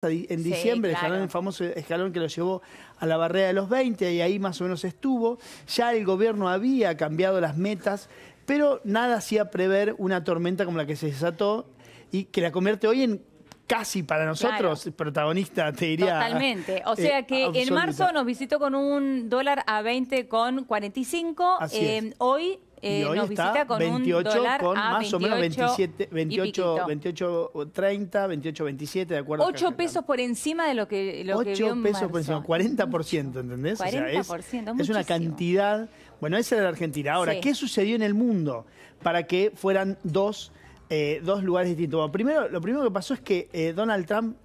en diciembre, claro. el famoso escalón que lo llevó a la barrera de los 20, y ahí más o menos estuvo. Ya el gobierno había cambiado las metas, pero nada hacía prever una tormenta como la que se desató y que la convierte hoy en casi para nosotros protagonista, te diría. Totalmente. O sea que absoluta. en marzo nos visitó con un dólar a 20,45. Hoy nos visita con 28, un dólar con a más 28 o menos 27, 28, y 28.30, 28.27, de acuerdo. 8 pesos por encima de lo que vio en 8 pesos marzo. por encima, 40%, ¿entendés? 40%, es una cantidad. Bueno, esa era la Argentina. Ahora, sí. ¿qué sucedió en el mundo para que fueran dos lugares distintos? Bueno, lo primero que pasó es que Donald Trump,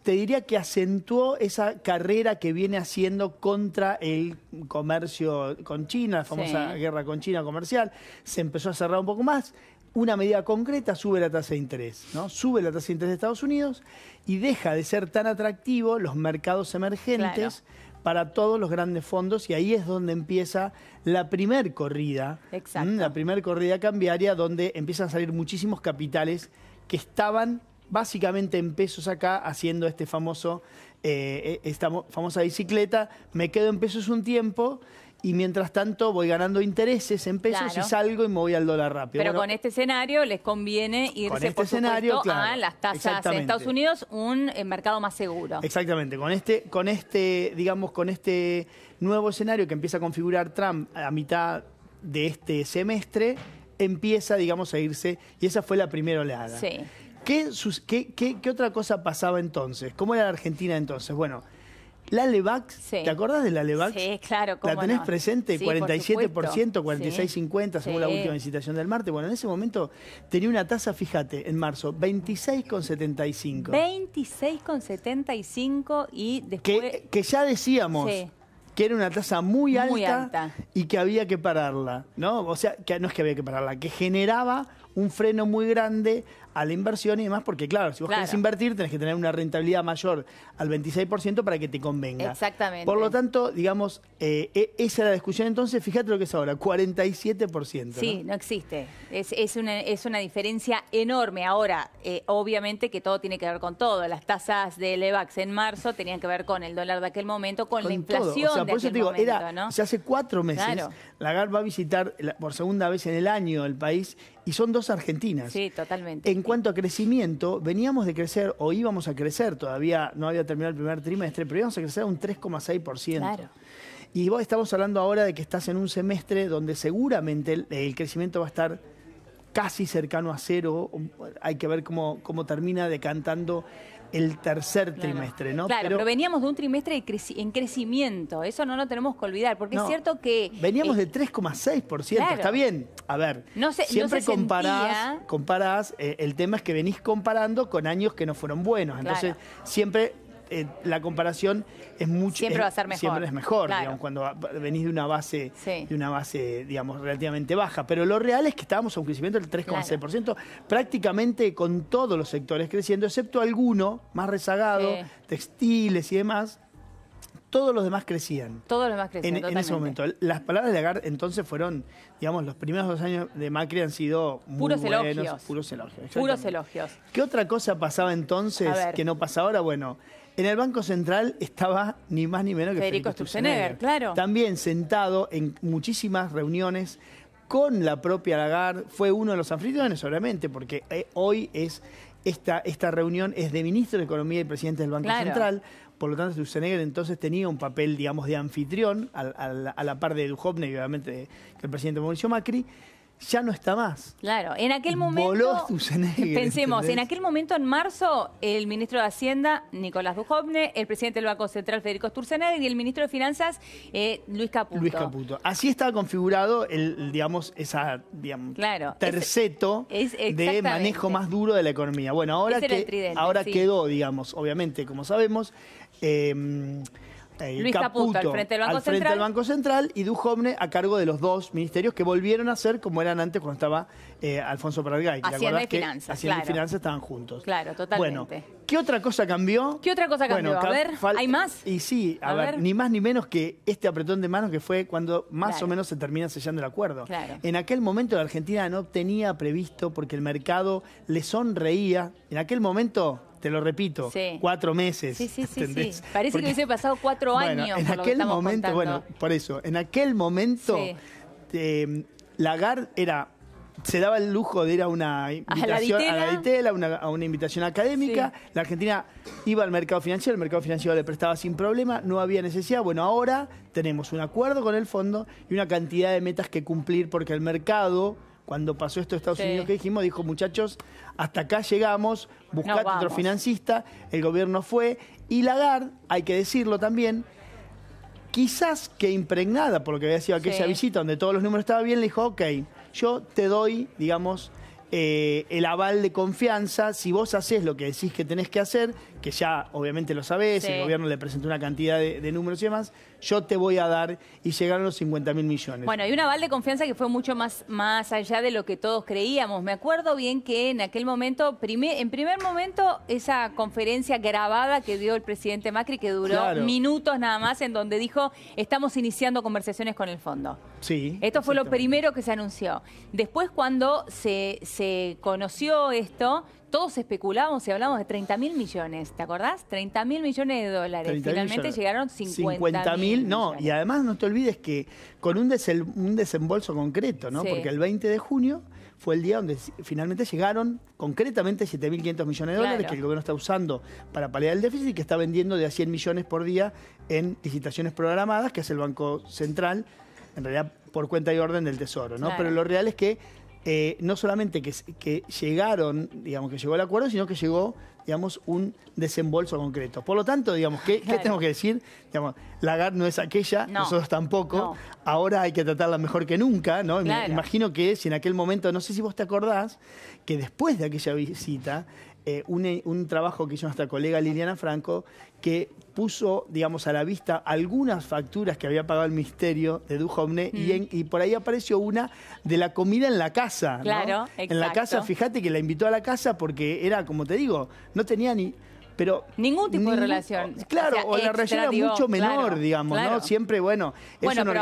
te diría que acentuó esa carrera que viene haciendo contra el comercio con China, la famosa guerra con China comercial. Se empezó a cerrar un poco más. Una medida concreta, sube la tasa de interés, ¿no? Sube la tasa de interés de Estados Unidos y deja de ser tan atractivo los mercados emergentes para todos los grandes fondos, y ahí es donde empieza la primer corrida, la primer corrida cambiaria, donde empiezan a salir muchísimos capitales que estaban básicamente en pesos acá, haciendo esta famosa bicicleta. Me quedo en pesos un tiempo y mientras tanto voy ganando intereses en pesos y salgo y me voy al dólar rápido. Pero con este escenario les conviene irse, por supuesto, a las tasas en Estados Unidos, un mercado más seguro. Exactamente. Con este nuevo escenario que empieza a configurar Trump a mitad de este semestre, empieza, digamos, a irse, y esa fue la primera oleada. Sí. ¿Qué otra cosa pasaba entonces? ¿Cómo era la Argentina entonces? Bueno, la LEVAX, ¿te acordás de la LEVAX? Sí, claro. ¿La tenés presente? Sí, 47%, 46,50 según la última licitación del martes. Bueno, en ese momento tenía una tasa, fíjate, en marzo, 26,75. 26,75 y después... Que ya decíamos... que era una tasa muy alta y que había que pararla, ¿no? O sea, que no es que había que pararla, que generaba un freno muy grande a la inversión y demás, porque claro, si vos querés invertir, tenés que tener una rentabilidad mayor al 26% para que te convenga. Exactamente. Por lo tanto, digamos, esa era la discusión. Entonces, fíjate lo que es ahora, 47%. Sí, no existe. Es una diferencia enorme. Ahora, obviamente que todo tiene que ver con todo. Las tasas de LEVAX en marzo tenían que ver con el dólar de aquel momento, con la inflación todo. O sea, por eso te digo, ¿no? o sea, hace 4 meses, Lagarde va a visitar por segunda vez en el año el país, y son dos argentinas. Sí, totalmente. En cuanto a crecimiento, veníamos de crecer, o íbamos a crecer, todavía no había terminado el primer trimestre, pero íbamos a crecer a un 3,6%. Claro. Y vos estamos hablando ahora de que estás en un semestre donde seguramente el crecimiento va a estar casi cercano a cero. Hay que ver cómo termina decantando el tercer trimestre, ¿no? Claro, pero veníamos de un trimestre en crecimiento, eso no lo tenemos que olvidar, porque es cierto que... Veníamos de 3,6%, está bien. A ver, siempre comparás, el tema es que venís comparando con años que no fueron buenos, entonces siempre... la comparación es mucho. Siempre va a ser mejor. Siempre es mejor, digamos, cuando venís de una base, digamos, relativamente baja. Pero lo real es que estábamos a un crecimiento del 3,6%, prácticamente con todos los sectores creciendo, excepto alguno más rezagado, textiles y demás. Todos los demás crecían. Todos los demás crecían, en ese momento. Las palabras de Lagarde entonces fueron, digamos, los primeros 2 años de Macri han sido muy buenos. Puros elogios. Puros elogios. ¿Qué otra cosa pasaba entonces que no pasa ahora? Bueno, en el Banco Central estaba ni más ni menos que Federico Sturzenegger. También sentado en muchísimas reuniones con la propia Lagarde. Fue uno de los anfitriones, obviamente, porque hoy es esta reunión es de ministro de Economía y presidente del Banco Central. Por lo tanto, Sturzenegger entonces tenía un papel, digamos, de anfitrión, a la par de Duhovne y obviamente que el presidente Mauricio Macri. Ya no está más. Claro, en aquel momento... Voló Sturzenegger. Pensemos, ¿entendés? en aquel momento, en marzo, el ministro de Hacienda, Nicolás Duhovne, el presidente del Banco Central, Federico Sturzenegger, y el ministro de Finanzas, Luis Caputo. Así estaba configurado terceto de manejo más duro de la economía. Bueno, ahora quedó, digamos, obviamente, como sabemos, Luis Caputo al frente del Banco Central y Duhovne a cargo de los dos ministerios que volvieron a ser como eran antes cuando estaba Alfonso Pradgay. Hacienda y Finanzas. Hacienda y Finanzas estaban juntos. Claro, totalmente. Bueno, ¿Qué otra cosa cambió? ¿Qué otra cosa cambió? A ver, ¿hay más? Y sí, a ver, ni más ni menos que este apretón de manos que fue cuando más o menos se termina sellando el acuerdo. Claro. En aquel momento la Argentina no tenía previsto, porque el mercado le sonreía. En aquel momento, te lo repito, 4 meses. Sí. Parece que hubiese pasado 4 años. En aquel momento, por eso, en aquel momento, Lagarde se daba el lujo de ir a una invitación a la Ditela, a una invitación académica. Sí. La Argentina iba al mercado financiero, el mercado financiero le prestaba sin problema, no había necesidad. Bueno, ahora tenemos un acuerdo con el fondo y una cantidad de metas que cumplir, porque el mercado, cuando pasó esto a Estados Unidos que dijimos, dijo, muchachos, hasta acá llegamos, buscate otro financista. El gobierno fue, y Lagarde, hay que decirlo también, quizás que impregnada por lo que había sido aquella visita donde todos los números estaban bien, le dijo, ok, yo te doy, digamos, el aval de confianza. Si vos haces lo que decís que tenés que hacer, que ya obviamente lo sabés, el gobierno le presentó una cantidad de números y demás, yo te voy a dar, y llegaron los 50.000 millones. Bueno, hay un aval de confianza que fue mucho más allá de lo que todos creíamos. Me acuerdo bien que en aquel momento, en primer momento, esa conferencia grabada que dio el presidente Macri, que duró minutos nada más, en donde dijo, estamos iniciando conversaciones con el fondo. Sí. Esto fue lo primero que se anunció. Después, cuando se conoció esto, todos especulábamos y hablábamos de 30.000 millones, ¿te acordás? 30.000 millones de dólares. Finalmente llegaron 50.000. No, y además no te olvides que con un desembolso concreto, ¿no? Porque el 20 de junio fue el día donde finalmente llegaron concretamente 7.500 millones de dólares que el gobierno está usando para paliar el déficit y que está vendiendo de a 100 millones por día en licitaciones programadas, que es el Banco Central, en realidad por cuenta y orden del Tesoro, ¿no? Pero lo real es que no solamente que llegaron, digamos, que llegó el acuerdo, sino que llegó, digamos, un desembolso concreto. Por lo tanto, digamos, ¿qué tengo que decir? Digamos, Lagarde no es aquella, nosotros tampoco. Ahora hay que tratarla mejor que nunca, ¿no? Me imagino que si en aquel momento, no sé si vos te acordás, que después de aquella visita, un trabajo que hizo nuestra colega Liliana Franco, que puso, digamos, a la vista algunas facturas que había pagado el Ministerio de Duhovne y por ahí apareció una de la comida en la casa, ¿no? Claro, exacto. En la casa, fíjate que la invitó a la casa porque era, como te digo, no tenía ningún tipo de relación. Claro, o la relación era mucho menor, digamos, ¿no? Siempre, bueno, pero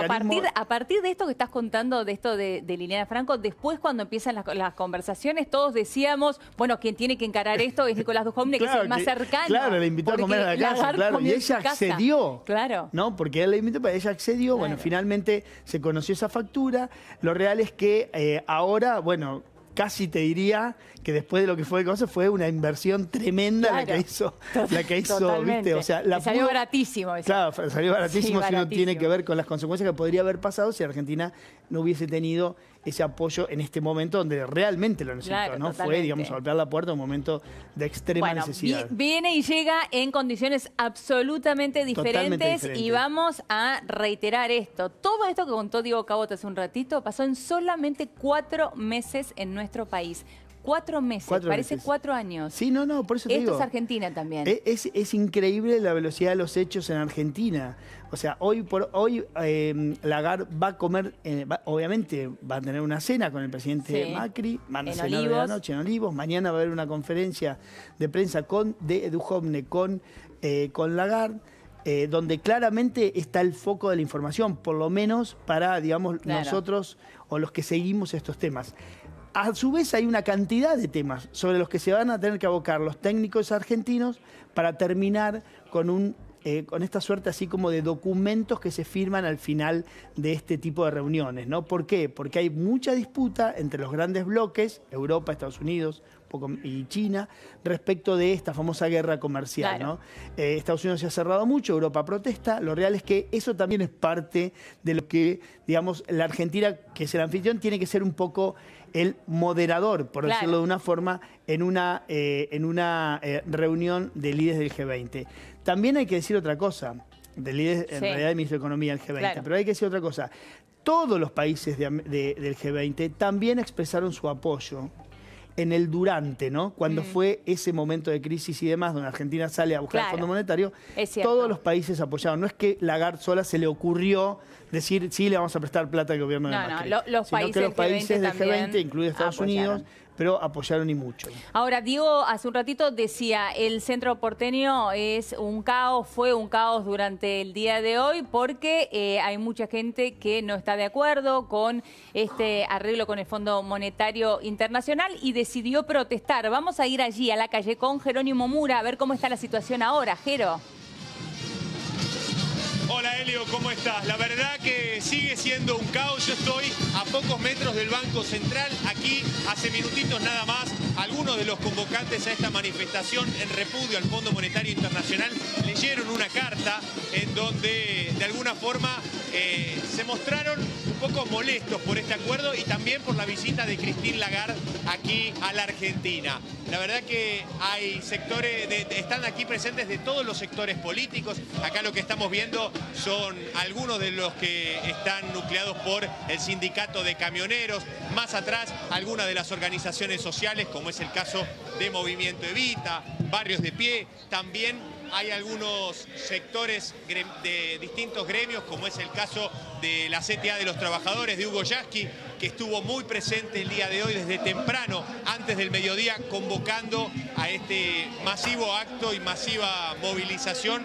a partir de esto que estás contando, de esto de Liliana Franco, después cuando empiezan las conversaciones, todos decíamos, bueno, quien tiene que encarar esto es Nicolás Duhovne, que es el más cercano. Claro, le invitó a comer a la casa, y ella accedió. Claro. ¿No? Porque él le invitó, pero ella accedió. Bueno, finalmente se conoció esa factura. Lo real es que ahora, bueno, casi te diría que después de lo que fue el coso, fue una inversión tremenda la que hizo, ¿viste? O sea, salió baratísimo eso. Claro, salió baratísimo si no tiene que ver con las consecuencias que podría haber pasado si Argentina no hubiese tenido ese apoyo en este momento donde realmente lo necesitó, ¿no? Fue, digamos, a golpear la puerta en un momento de extrema necesidad. Viene y llega en condiciones absolutamente diferentes y vamos a reiterar esto. Todo esto que contó Diego Cabot hace un ratito pasó en solamente 4 meses en nuestro país. 4 meses, parece 4 años. Sí, no, por eso te digo. Esto es Argentina también. Es increíble la velocidad de los hechos en Argentina. O sea, hoy Lagarde va a comer, obviamente va a tener una cena con el presidente Macri, van a cenar de la noche en Olivos, mañana va a haber una conferencia de prensa de Duhovne con Lagarde, donde claramente está el foco de la información, por lo menos para, digamos, nosotros o los que seguimos estos temas. A su vez hay una cantidad de temas sobre los que se van a tener que abocar los técnicos argentinos para terminar con esta suerte así como de documentos que se firman al final de este tipo de reuniones, ¿no? ¿Por qué? Porque hay mucha disputa entre los grandes bloques, Europa, Estados Unidos y China, respecto de esta famosa guerra comercial, ¿no? Estados Unidos se ha cerrado mucho, Europa protesta. Lo real es que eso también es parte de lo que, digamos, la Argentina, que es el anfitrión, tiene que ser un poco el moderador, por decirlo de una forma, en una reunión de líderes del G20. También hay que decir otra cosa, de líderes, en realidad del ministro de Economía del G20, pero hay que decir otra cosa. Todos los países del G20 también expresaron su apoyo en el durante, ¿no? Cuando fue ese momento de crisis y demás, donde Argentina sale a buscar el Fondo Monetario, todos los países apoyaron. No es que Lagarde sola se le ocurrió decir, sí, le vamos a prestar plata al gobierno de Macri. Los sino países que los países del G20, incluidos Estados Unidos, pero apoyaron y mucho. Ahora, Diego, hace un ratito decía, el centro porteño es un caos, fue un caos durante el día de hoy, porque hay mucha gente que no está de acuerdo con este arreglo con el Fondo Monetario Internacional y decidió protestar. Vamos a ir allí a la calle con Jerónimo Mura a ver cómo está la situación ahora. Jero. Hola Helio, ¿cómo estás? La verdad que sigue siendo un caos. Yo estoy a pocos metros del Banco Central. Aquí, hace minutitos nada más, algunos de los convocantes a esta manifestación en repudio al Fondo Monetario Internacional leyeron una carta en donde de alguna forma se mostraron un poco molestos por este acuerdo y también por la visita de Christine Lagarde aquí a la Argentina. La verdad que hay sectores, están aquí presentes de todos los sectores políticos. Acá lo que estamos viendo son algunos de los que están nucleados por el sindicato de camioneros. Más atrás, algunas de las organizaciones sociales, como es el caso de Movimiento Evita, Barrios de Pie. También hay algunos sectores de distintos gremios, como es el caso de la CTA de los Trabajadores, de Hugo Yasky, que estuvo muy presente el día de hoy desde temprano, antes del mediodía, convocando a este masivo acto y masiva movilización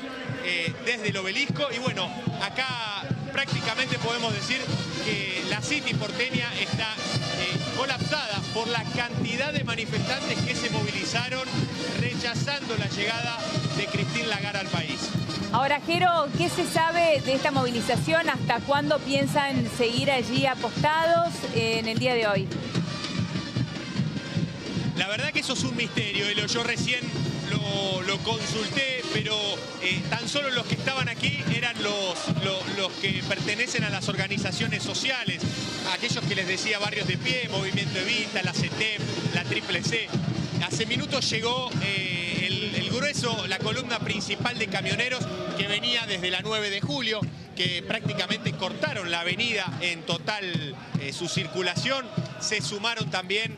desde el obelisco. Y bueno, acá prácticamente podemos decir que la City porteña está colapsada por la cantidad de manifestantes que se movilizaron rechazando la llegada de Christine Lagarde al país. Ahora, Jero, ¿qué se sabe de esta movilización? ¿Hasta cuándo piensan seguir allí apostados en el día de hoy? La verdad que eso es un misterio, Elo. Yo recién lo consulté, pero tan solo los que estaban aquí eran los que pertenecen a las organizaciones sociales, aquellos que les decía Barrios de Pie, Movimiento Evita, la CETEP, la Triple C. Hace minutos llegó el grueso, la columna principal de camioneros que venía desde la 9 de julio, que prácticamente cortaron la avenida en total su circulación. Se sumaron también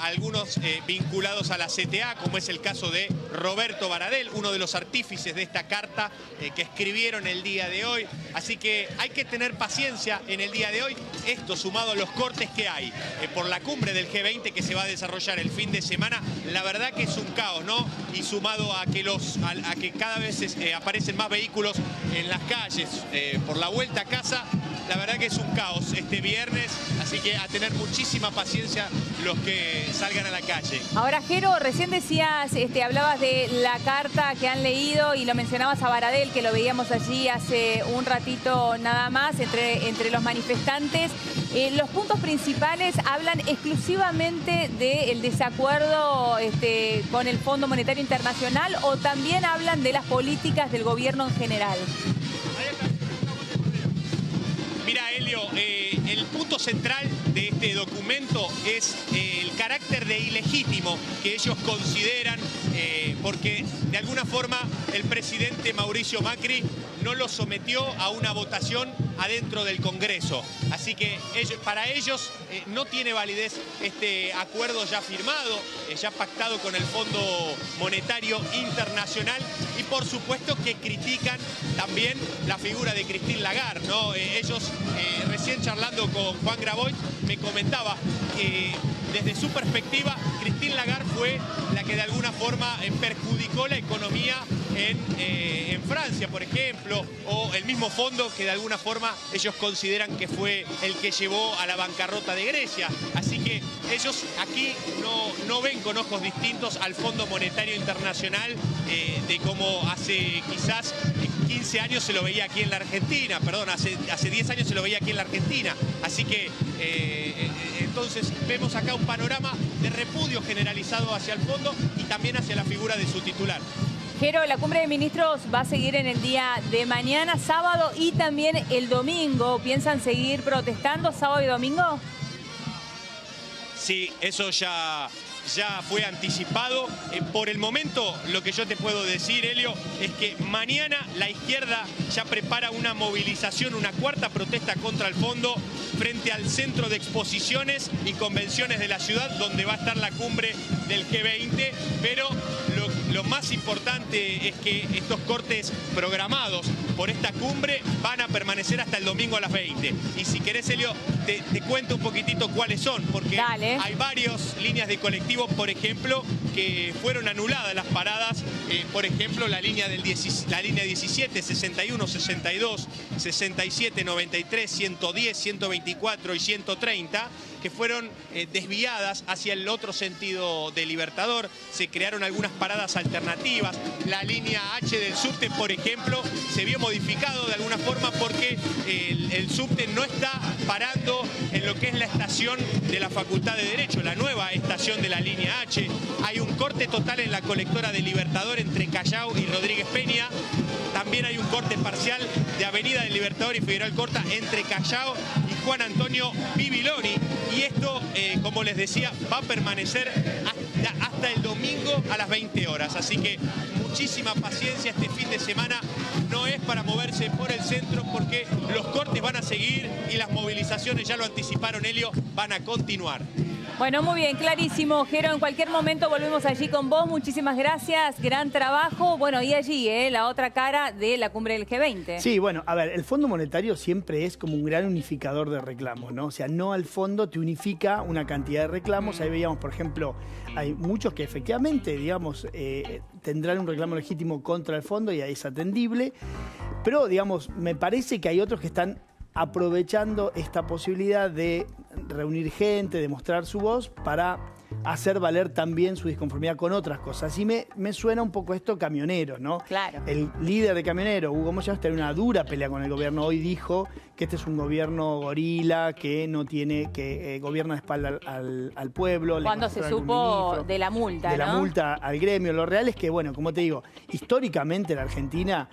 algunos vinculados a la CTA, como es el caso de Roberto Baradel, uno de los artífices de esta carta que escribieron el día de hoy. Así que hay que tener paciencia en el día de hoy. Esto sumado a los cortes que hay por la cumbre del G20 que se va a desarrollar el fin de semana, la verdad que es un caos, ¿no? Y sumado a que cada vez aparecen más vehículos en las calles por la vuelta a casa, la verdad que es un caos este viernes, así que a tener muchísima paciencia los que salgan a la calle. Ahora, Jero, recién decías, hablabas de la carta que han leído y lo mencionabas a Baradel, que lo veíamos allí hace un ratito nada más, entre los manifestantes. Los puntos principales hablan exclusivamente del desacuerdo con el Fondo Monetario Internacional, o también hablan de las políticas del gobierno en general. Mira, Helio, el punto central de este documento es el carácter de ilegítimo que ellos consideran, porque de alguna forma el presidente Mauricio Macri no lo sometió a una votación adentro del Congreso. Así que para ellos no tiene validez este acuerdo ya firmado, ya pactado con el Fondo Monetario Internacional, y por supuesto que critican también la figura de Christine Lagarde, ¿no? Ellos, recién charlando con Juan Grabois, me comentaba que desde su perspectiva, Christine Lagarde fue la que de alguna forma perjudicó la economía en Francia, por ejemplo, o el mismo fondo que de alguna forma ellos consideran que fue el que llevó a la bancarrota de Grecia. Así que ellos aquí no ven con ojos distintos al Fondo Monetario Internacional de como hace quizás 15 años se lo veía aquí en la Argentina, perdón, hace 10 años se lo veía aquí en la Argentina. Así que entonces vemos acá un panorama de repudio generalizado hacia el fondo y también hacia la figura de su titular. Jero, la cumbre de ministros va a seguir en el día de mañana, sábado y también el domingo. ¿Piensan seguir protestando sábado y domingo? Sí, eso ya fue anticipado. Por el momento, lo que yo te puedo decir, Helio, es que mañana la izquierda ya prepara una movilización, una cuarta protesta contra el fondo frente al centro de exposiciones y convenciones de la ciudad, donde va a estar la cumbre del G20, pero lo más importante es que estos cortes programados por esta cumbre van a permanecer hasta el domingo a las 20. Y si querés, Helio, te cuento un poquitito cuáles son, porque Dale. hay varias líneas de colectivos, por ejemplo, que fueron anuladas las paradas. Por ejemplo, la línea 17, 61, 62, 67, 93, 110, 124 y 130, que fueron desviadas hacia el otro sentido de Libertador. Se crearon algunas paradas alternativas. La línea H del subte, por ejemplo, se vio modificado de alguna forma porque el subte no está parando en lo que es la estación de la Facultad de Derecho, la nueva estación de la línea H. Hay un corte total en la colectora de Libertador entre Callao y Rodríguez Peña. También hay un corte parcial de Avenida del Libertador y Federal Corta entre Callao y Juan Antonio Bibiloni. Y esto, como les decía, va a permanecer hasta el domingo a las 20 horas. Así que muchísima paciencia, este fin de semana no es para moverse por el centro porque los cortes van a seguir y las movilizaciones, ya lo anticiparon Helio, van a continuar. Bueno, muy bien, clarísimo. Jero, en cualquier momento volvemos allí con vos. Muchísimas gracias, gran trabajo. Bueno, y allí, la otra cara de la cumbre del G20. Sí, bueno, a ver, el Fondo Monetario siempre es como un gran unificador de reclamos, ¿no? O sea, no al fondo te unifica una cantidad de reclamos. Ahí veíamos, por ejemplo, hay muchos que efectivamente, digamos, tendrán un reclamo legítimo contra el fondo y ahí es atendible. Pero, digamos, me parece que hay otros que están aprovechando esta posibilidad de reunir gente, de mostrar su voz para hacer valer también su disconformidad con otras cosas. Y me suena un poco esto camionero, ¿no? Claro. El líder de Camionero, Hugo Moyano, tiene una dura pelea con el gobierno. Hoy dijo que este es un gobierno gorila, que no tiene, que gobierna de espalda al pueblo. Cuando se supo de la multa, de la multa al gremio. Lo real es que, bueno, como te digo, históricamente la Argentina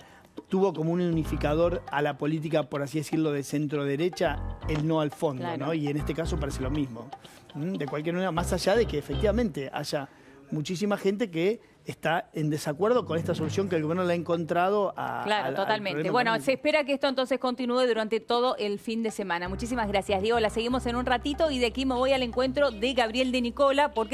tuvo como un unificador a la política, por así decirlo, de centro-derecha, el no al fondo, claro, ¿no? Y en este caso parece lo mismo. De cualquier manera, más allá de que efectivamente haya muchísima gente que está en desacuerdo con esta solución que el gobierno le ha encontrado Claro, totalmente. Bueno, se espera que esto entonces continúe durante todo el fin de semana. Muchísimas gracias, Diego. La seguimos en un ratito y de aquí me voy al encuentro de Gabriel de Nicola, porque